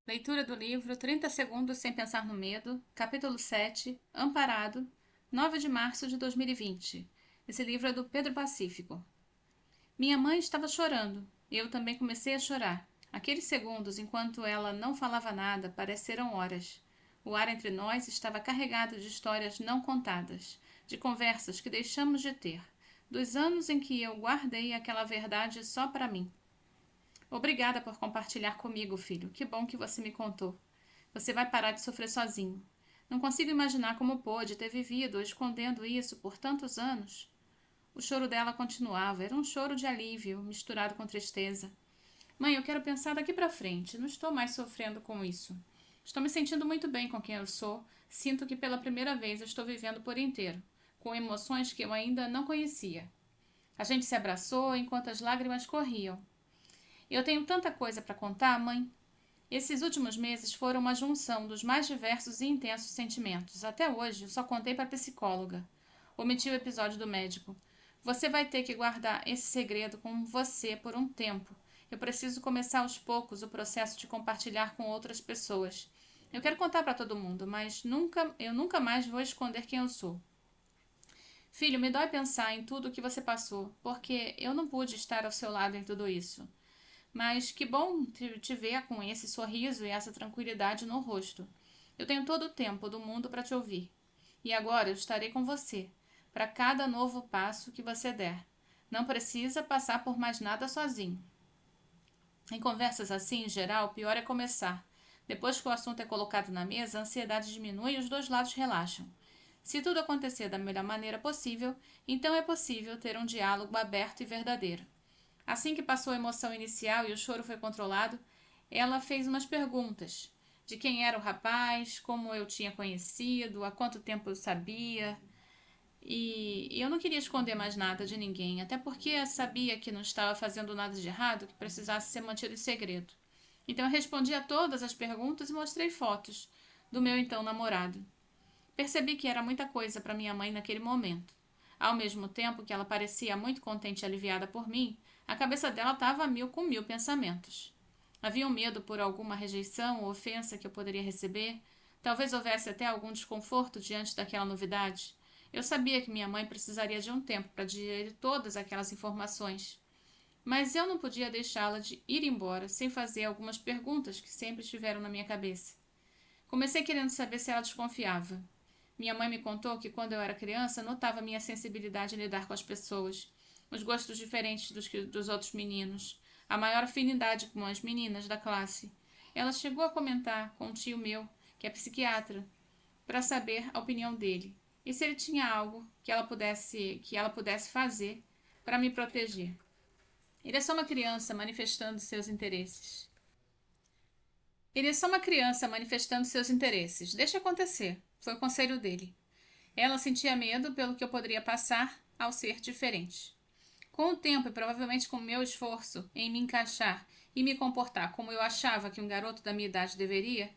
Leitura do livro 30 Segundos Sem Pensar no Medo, capítulo 7, Amparado, 9 de março de 2020. Esse livro é do Pedro Pacífico. Minha mãe estava chorando, e eu também comecei a chorar. Aqueles segundos, enquanto ela não falava nada, pareceram horas. O ar entre nós estava carregado de histórias não contadas, de conversas que deixamos de ter, dos anos em que eu guardei aquela verdade só para mim. Obrigada por compartilhar comigo, filho. Que bom que você me contou. Você vai parar de sofrer sozinho. Não consigo imaginar como pôde ter vivido escondendo isso por tantos anos. O choro dela continuava. Era um choro de alívio, misturado com tristeza. Mãe, eu quero pensar daqui para frente. Não estou mais sofrendo com isso. Estou me sentindo muito bem com quem eu sou. Sinto que pela primeira vez eu estou vivendo por inteiro, com emoções que eu ainda não conhecia. A gente se abraçou enquanto as lágrimas corriam. Eu tenho tanta coisa para contar, mãe. Esses últimos meses foram uma junção dos mais diversos e intensos sentimentos. Até hoje, eu só contei para a psicóloga. Omiti o episódio do médico. Você vai ter que guardar esse segredo com você por um tempo. Eu preciso começar aos poucos o processo de compartilhar com outras pessoas. Eu quero contar para todo mundo, mas eu nunca mais vou esconder quem eu sou. Filho, me dói pensar em tudo o que você passou, porque eu não pude estar ao seu lado em tudo isso. Mas que bom te ver com esse sorriso e essa tranquilidade no rosto. Eu tenho todo o tempo do mundo para te ouvir. E agora eu estarei com você, para cada novo passo que você der. Não precisa passar por mais nada sozinho. Em conversas assim, em geral, o pior é começar. Depois que o assunto é colocado na mesa, a ansiedade diminui e os dois lados relaxam. Se tudo acontecer da melhor maneira possível, então é possível ter um diálogo aberto e verdadeiro. Assim que passou a emoção inicial e o choro foi controlado, ela fez umas perguntas. De quem era o rapaz, como eu tinha conhecido, há quanto tempo eu sabia. E eu não queria esconder mais nada de ninguém, até porque eu sabia que não estava fazendo nada de errado que precisasse ser mantido em segredo. Então eu respondi a todas as perguntas e mostrei fotos do meu então namorado. Percebi que era muita coisa para minha mãe naquele momento. Ao mesmo tempo que ela parecia muito contente e aliviada por mim, a cabeça dela estava a mil com mil pensamentos. Havia um medo por alguma rejeição ou ofensa que eu poderia receber. Talvez houvesse até algum desconforto diante daquela novidade. Eu sabia que minha mãe precisaria de um tempo para digerir todas aquelas informações. Mas eu não podia deixá-la de ir embora sem fazer algumas perguntas que sempre estiveram na minha cabeça. Comecei querendo saber se ela desconfiava. Minha mãe me contou que quando eu era criança notava minha sensibilidade em lidar com as pessoas, os gostos diferentes dos outros meninos, a maior afinidade com as meninas da classe. Ela chegou a comentar com um tio meu, que é psiquiatra, para saber a opinião dele e se ele tinha algo que ela pudesse fazer para me proteger. Ele é só uma criança manifestando seus interesses. Ele é só uma criança manifestando seus interesses. Deixa acontecer. Foi o conselho dele. Ela sentia medo pelo que eu poderia passar ao ser diferente. Com o tempo e provavelmente com o meu esforço em me encaixar e me comportar como eu achava que um garoto da minha idade deveria,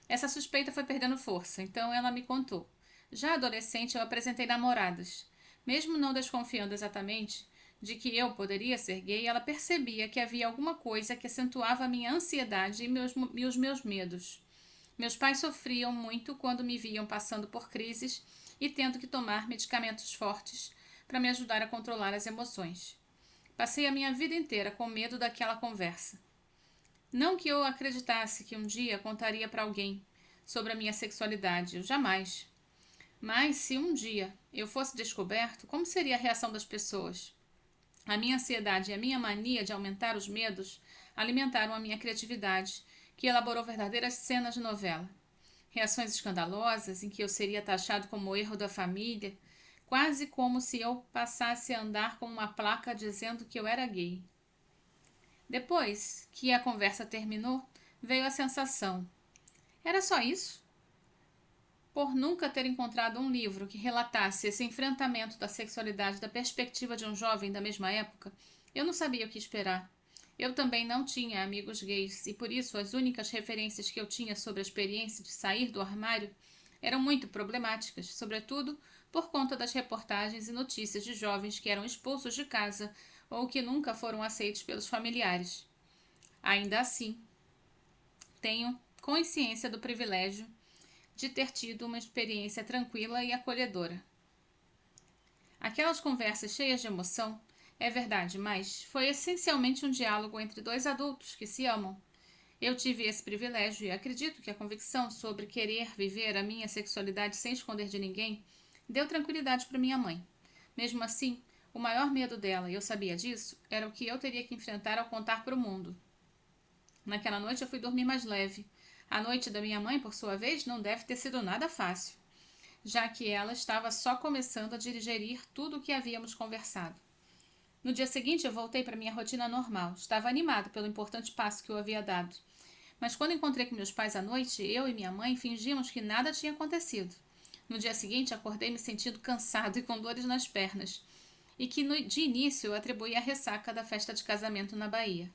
essa suspeita foi perdendo força, então ela me contou. Já adolescente, eu apresentei namoradas. Mesmo não desconfiando exatamente de que eu poderia ser gay, ela percebia que havia alguma coisa que acentuava a minha ansiedade e os meus medos. Meus pais sofriam muito quando me viam passando por crises e tendo que tomar medicamentos fortes para me ajudar a controlar as emoções. Passei a minha vida inteira com medo daquela conversa. Não que eu acreditasse que um dia contaria para alguém sobre a minha sexualidade, eu jamais. Mas se um dia eu fosse descoberto, como seria a reação das pessoas? A minha ansiedade e a minha mania de aumentar os medos alimentaram a minha criatividade, que elaborou verdadeiras cenas de novela. Reações escandalosas em que eu seria taxado como erro da família, quase como se eu passasse a andar com uma placa dizendo que eu era gay. Depois que a conversa terminou, veio a sensação. Era só isso? Por nunca ter encontrado um livro que relatasse esse enfrentamento da sexualidade da perspectiva de um jovem da mesma época, eu não sabia o que esperar. Eu também não tinha amigos gays e por isso as únicas referências que eu tinha sobre a experiência de sair do armário eram muito problemáticas, sobretudo por conta das reportagens e notícias de jovens que eram expulsos de casa ou que nunca foram aceitos pelos familiares. Ainda assim, tenho consciência do privilégio de ter tido uma experiência tranquila e acolhedora. Aquelas conversas cheias de emoção, é verdade, mas foi essencialmente um diálogo entre dois adultos que se amam. Eu tive esse privilégio e acredito que a convicção sobre querer viver a minha sexualidade sem esconder de ninguém deu tranquilidade para minha mãe. Mesmo assim, o maior medo dela, e eu sabia disso, era o que eu teria que enfrentar ao contar para o mundo. Naquela noite eu fui dormir mais leve. A noite da minha mãe, por sua vez, não deve ter sido nada fácil, já que ela estava só começando a digerir tudo o que havíamos conversado. No dia seguinte eu voltei para minha rotina normal. Estava animado pelo importante passo que eu havia dado. Mas quando encontrei com meus pais à noite, eu e minha mãe fingimos que nada tinha acontecido. No dia seguinte acordei me sentindo cansado e com dores nas pernas, e que de início eu atribuí à ressaca da festa de casamento na Bahia.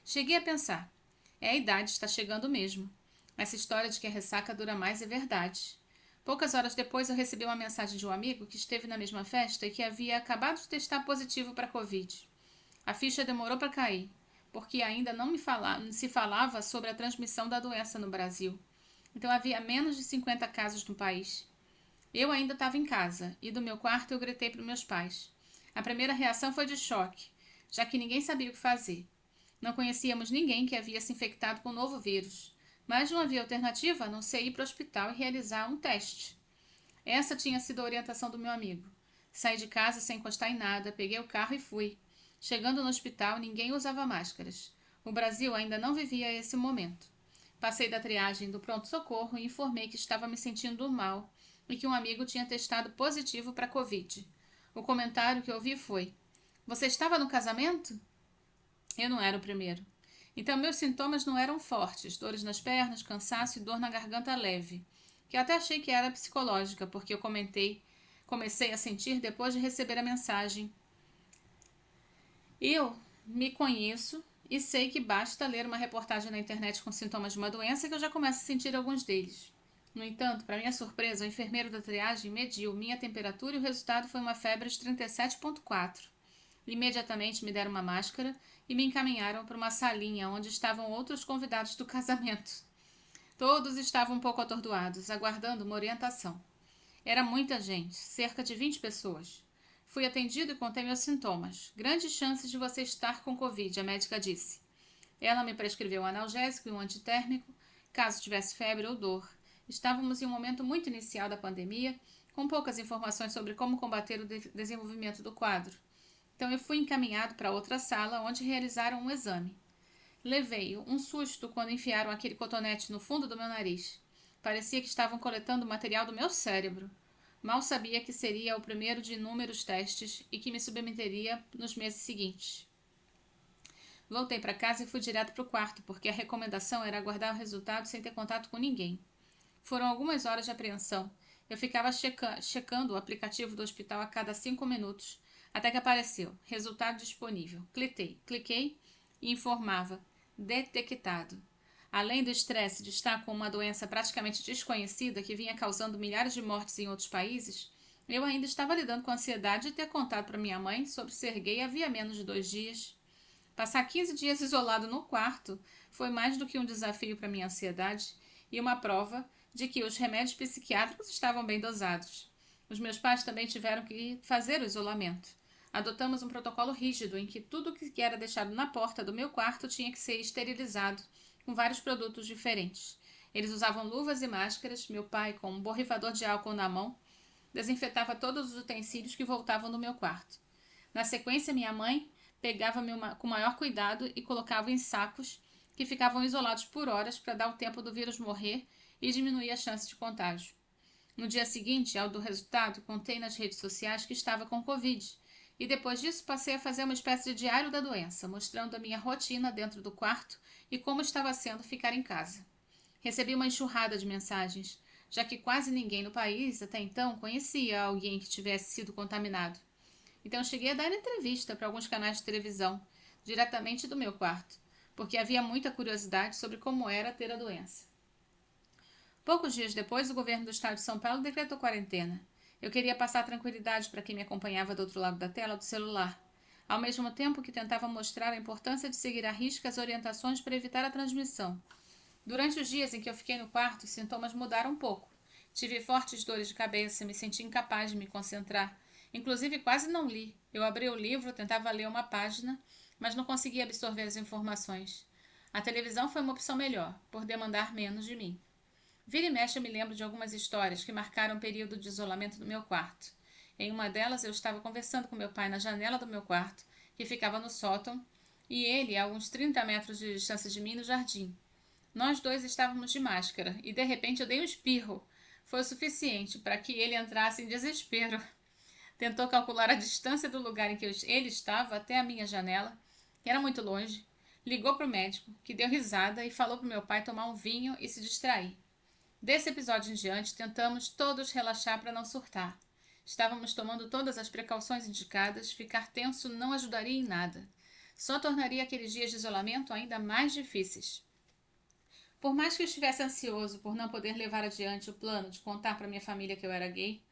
Cheguei a pensar, a idade está chegando mesmo. Essa história de que a ressaca dura mais é verdade. Poucas horas depois eu recebi uma mensagem de um amigo que esteve na mesma festa e que havia acabado de testar positivo para a Covid. A ficha demorou para cair, porque ainda não se falava sobre a transmissão da doença no Brasil. Então havia menos de 50 casos no país. Eu ainda estava em casa, e do meu quarto eu gritei para meus pais. A primeira reação foi de choque, já que ninguém sabia o que fazer. Não conhecíamos ninguém que havia se infectado com o novo vírus, mas não havia alternativa a não ser ir para o hospital e realizar um teste. Essa tinha sido a orientação do meu amigo. Saí de casa sem encostar em nada, peguei o carro e fui. Chegando no hospital, ninguém usava máscaras. O Brasil ainda não vivia esse momento. Passei da triagem do pronto-socorro e informei que estava me sentindo mal e que um amigo tinha testado positivo para a Covid. O comentário que ouvi foi: "Você estava no casamento?" Eu não era o primeiro. Então meus sintomas não eram fortes, dores nas pernas, cansaço e dor na garganta leve, que eu até achei que era psicológica, porque eu comecei a sentir depois de receber a mensagem. Eu me conheço e sei que basta ler uma reportagem na internet com sintomas de uma doença que eu já começo a sentir alguns deles. No entanto, para minha surpresa, o enfermeiro da triagem mediu minha temperatura e o resultado foi uma febre de 37,4. Imediatamente me deram uma máscara e me encaminharam para uma salinha onde estavam outros convidados do casamento. Todos estavam um pouco atordoados, aguardando uma orientação. Era muita gente, cerca de 20 pessoas. Fui atendido e contei meus sintomas. Grandes chances de você estar com Covid, a médica disse. Ela me prescreveu um analgésico e um antitérmico, caso tivesse febre ou dor. Estávamos em um momento muito inicial da pandemia, com poucas informações sobre como combater o desenvolvimento do quadro. Então eu fui encaminhado para outra sala, onde realizaram um exame. Levei um susto quando enfiaram aquele cotonete no fundo do meu nariz. Parecia que estavam coletando o material do meu cérebro. Mal sabia que seria o primeiro de inúmeros testes e que me submeteria nos meses seguintes. Voltei para casa e fui direto para o quarto, porque a recomendação era aguardar o resultado sem ter contato com ninguém. Foram algumas horas de apreensão. Eu ficava checando o aplicativo do hospital a cada 5 minutos, até que apareceu, resultado disponível. Cliquei e informava, detectado. Além do estresse de estar com uma doença praticamente desconhecida que vinha causando milhares de mortes em outros países, eu ainda estava lidando com a ansiedade de ter contado para minha mãe sobre ser gay havia menos de 2 dias. Passar 15 dias isolado no quarto foi mais do que um desafio para minha ansiedade e uma prova de que os remédios psiquiátricos estavam bem dosados. Os meus pais também tiveram que fazer o isolamento. Adotamos um protocolo rígido em que tudo que era deixado na porta do meu quarto tinha que ser esterilizado, com vários produtos diferentes. Eles usavam luvas e máscaras, meu pai, com um borrifador de álcool na mão, desinfetava todos os utensílios que voltavam no meu quarto. Na sequência, minha mãe pegava-me com maior cuidado e colocava em sacos que ficavam isolados por horas para dar o tempo do vírus morrer e diminuir a chance de contágio. No dia seguinte, ao do resultado, contei nas redes sociais que estava com Covid, e depois disso passei a fazer uma espécie de diário da doença, mostrando a minha rotina dentro do quarto e como estava sendo ficar em casa. Recebi uma enxurrada de mensagens, já que quase ninguém no país, até então, conhecia alguém que tivesse sido contaminado. Então cheguei a dar entrevista para alguns canais de televisão, diretamente do meu quarto, porque havia muita curiosidade sobre como era ter a doença. Poucos dias depois, o governo do estado de São Paulo decretou quarentena. Eu queria passar tranquilidade para quem me acompanhava do outro lado da tela do celular, ao mesmo tempo que tentava mostrar a importância de seguir à risca as orientações para evitar a transmissão. Durante os dias em que eu fiquei no quarto, os sintomas mudaram um pouco. Tive fortes dores de cabeça, me senti incapaz de me concentrar. Inclusive, quase não li. Eu abri o livro, tentava ler uma página, mas não conseguia absorver as informações. A televisão foi uma opção melhor, por demandar menos de mim. Vira e mexe eu me lembro de algumas histórias que marcaram um período de isolamento no meu quarto. Em uma delas eu estava conversando com meu pai na janela do meu quarto, que ficava no sótão, e ele a uns 30 metros de distância de mim no jardim. Nós dois estávamos de máscara, e de repente eu dei um espirro. Foi o suficiente para que ele entrasse em desespero. Tentou calcular a distância do lugar em que ele estava até a minha janela, que era muito longe. Ligou para o médico, que deu risada e falou para o meu pai tomar um vinho e se distrair. Desse episódio em diante, tentamos todos relaxar para não surtar. Estávamos tomando todas as precauções indicadas, ficar tenso não ajudaria em nada. Só tornaria aqueles dias de isolamento ainda mais difíceis. Por mais que eu estivesse ansioso por não poder levar adiante o plano de contar para minha família que eu era gay,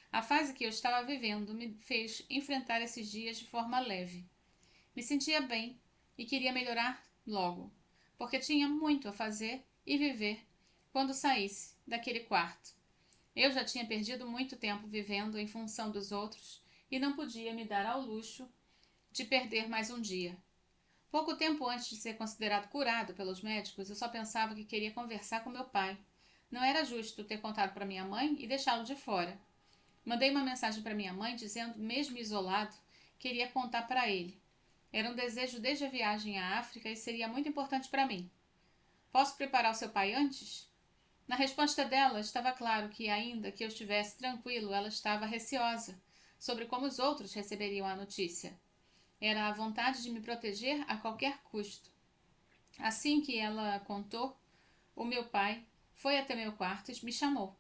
a fase que eu estava vivendo me fez enfrentar esses dias de forma leve. Me sentia bem e queria melhorar logo, porque tinha muito a fazer e viver quando saísse daquele quarto. Eu já tinha perdido muito tempo vivendo em função dos outros e não podia me dar ao luxo de perder mais um dia. Pouco tempo antes de ser considerado curado pelos médicos, eu só pensava que queria conversar com meu pai. Não era justo ter contado para minha mãe e deixá-lo de fora. Mandei uma mensagem para minha mãe dizendo, mesmo isolado, queria contar para ele. Era um desejo desde a viagem à África e seria muito importante para mim. Posso preparar o seu pai antes? Na resposta dela, estava claro que, ainda que eu estivesse tranquilo, ela estava receosa sobre como os outros receberiam a notícia. Era a vontade de me proteger a qualquer custo. Assim que ela contou, o meu pai foi até meu quarto e me chamou.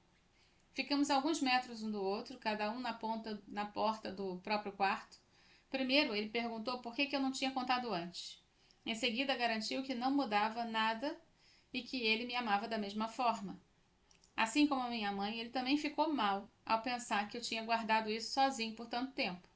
Ficamos a alguns metros um do outro, cada um na porta do próprio quarto. Primeiro, ele perguntou por que eu não tinha contado antes. Em seguida, garantiu que não mudava nada e que ele me amava da mesma forma. Assim como a minha mãe, ele também ficou mal ao pensar que eu tinha guardado isso sozinho por tanto tempo.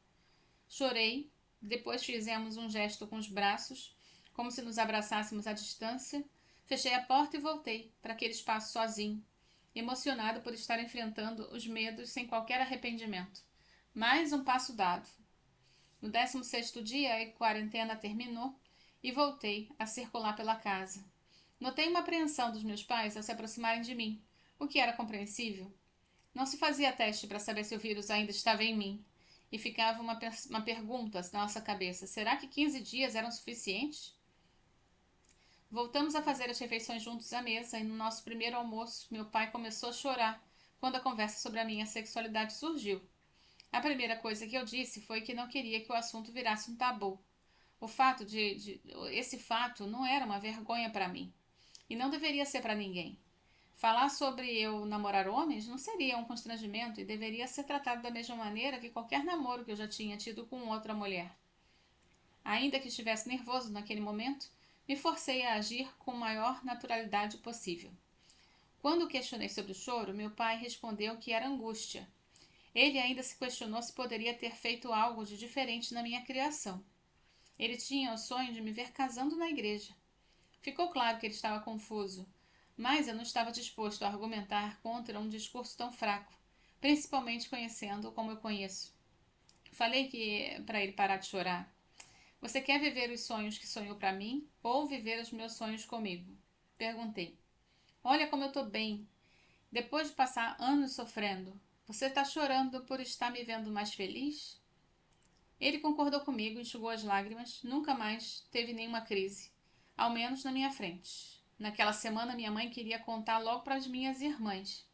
Chorei, depois fizemos um gesto com os braços, como se nos abraçássemos à distância. Fechei a porta e voltei para aquele espaço sozinho, emocionado por estar enfrentando os medos sem qualquer arrependimento. Mais um passo dado. No 16º dia, a quarentena terminou e voltei a circular pela casa. Notei uma apreensão dos meus pais ao se aproximarem de mim, o que era compreensível. Não se fazia teste para saber se o vírus ainda estava em mim. E ficava uma pergunta na nossa cabeça: será que 15 dias eram suficientes? Voltamos a fazer as refeições juntos à mesa e no nosso primeiro almoço, meu pai começou a chorar quando a conversa sobre a minha sexualidade surgiu. A primeira coisa que eu disse foi que não queria que o assunto virasse um tabu. Esse fato não era uma vergonha para mim e não deveria ser para ninguém. Falar sobre eu namorar homens não seria um constrangimento e deveria ser tratado da mesma maneira que qualquer namoro que eu já tinha tido com outra mulher. Ainda que estivesse nervoso naquele momento, me forcei a agir com a maior naturalidade possível. Quando o questionei sobre o choro, meu pai respondeu que era angústia. Ele ainda se questionou se poderia ter feito algo de diferente na minha criação. Ele tinha o sonho de me ver casando na igreja. Ficou claro que ele estava confuso, mas eu não estava disposto a argumentar contra um discurso tão fraco, principalmente conhecendo-o como eu conheço. Falei que para ele parar de chorar. Você quer viver os sonhos que sonhou para mim ou viver os meus sonhos comigo? Perguntei. Olha como eu estou bem. Depois de passar anos sofrendo, você está chorando por estar me vendo mais feliz? Ele concordou comigo, enxugou as lágrimas, nunca mais teve nenhuma crise, ao menos na minha frente. Naquela semana, minha mãe queria contar logo para as minhas irmãs.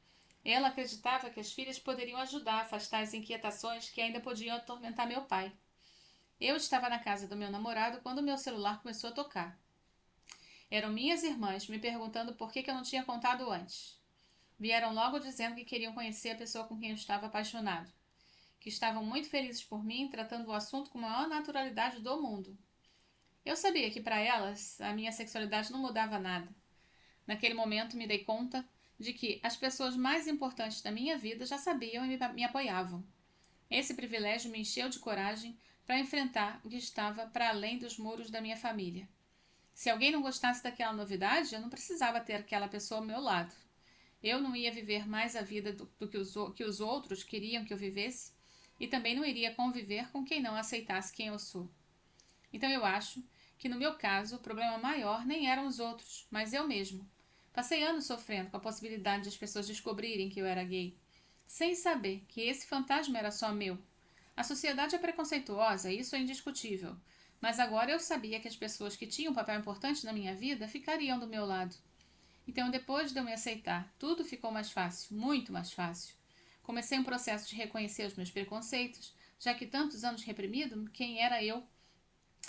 Ela acreditava que as filhas poderiam ajudar a afastar as inquietações que ainda podiam atormentar meu pai. Eu estava na casa do meu namorado quando meu celular começou a tocar. Eram minhas irmãs me perguntando por que eu não tinha contado antes. Vieram logo dizendo que queriam conhecer a pessoa com quem eu estava apaixonado, que estavam muito felizes por mim, tratando o assunto com a maior naturalidade do mundo. Eu sabia que para elas a minha sexualidade não mudava nada. Naquele momento me dei conta de que as pessoas mais importantes da minha vida já sabiam e me apoiavam. Esse privilégio me encheu de coragem para enfrentar o que estava para além dos muros da minha família. Se alguém não gostasse daquela novidade, eu não precisava ter aquela pessoa ao meu lado. Eu não ia viver mais a vida do que os outros queriam que eu vivesse e também não iria conviver com quem não aceitasse quem eu sou. Então eu acho que no meu caso o problema maior nem eram os outros, mas eu mesmo. Passei anos sofrendo com a possibilidade de as pessoas descobrirem que eu era gay, sem saber que esse fantasma era só meu. A sociedade é preconceituosa, isso é indiscutível, mas agora eu sabia que as pessoas que tinham um papel importante na minha vida ficariam do meu lado. Então, depois de eu me aceitar, tudo ficou mais fácil, muito mais fácil. Comecei um processo de reconhecer os meus preconceitos, já que tantos anos reprimido, quem era eu?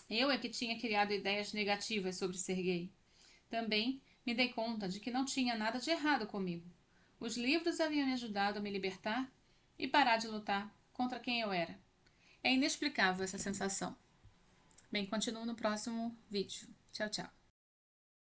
Eu é que tinha criado ideias negativas sobre ser gay. Também me dei conta de que não tinha nada de errado comigo. Os livros haviam me ajudado a me libertar e parar de lutar contra quem eu era. É inexplicável essa sensação. Bem, continuo no próximo vídeo. Tchau, tchau.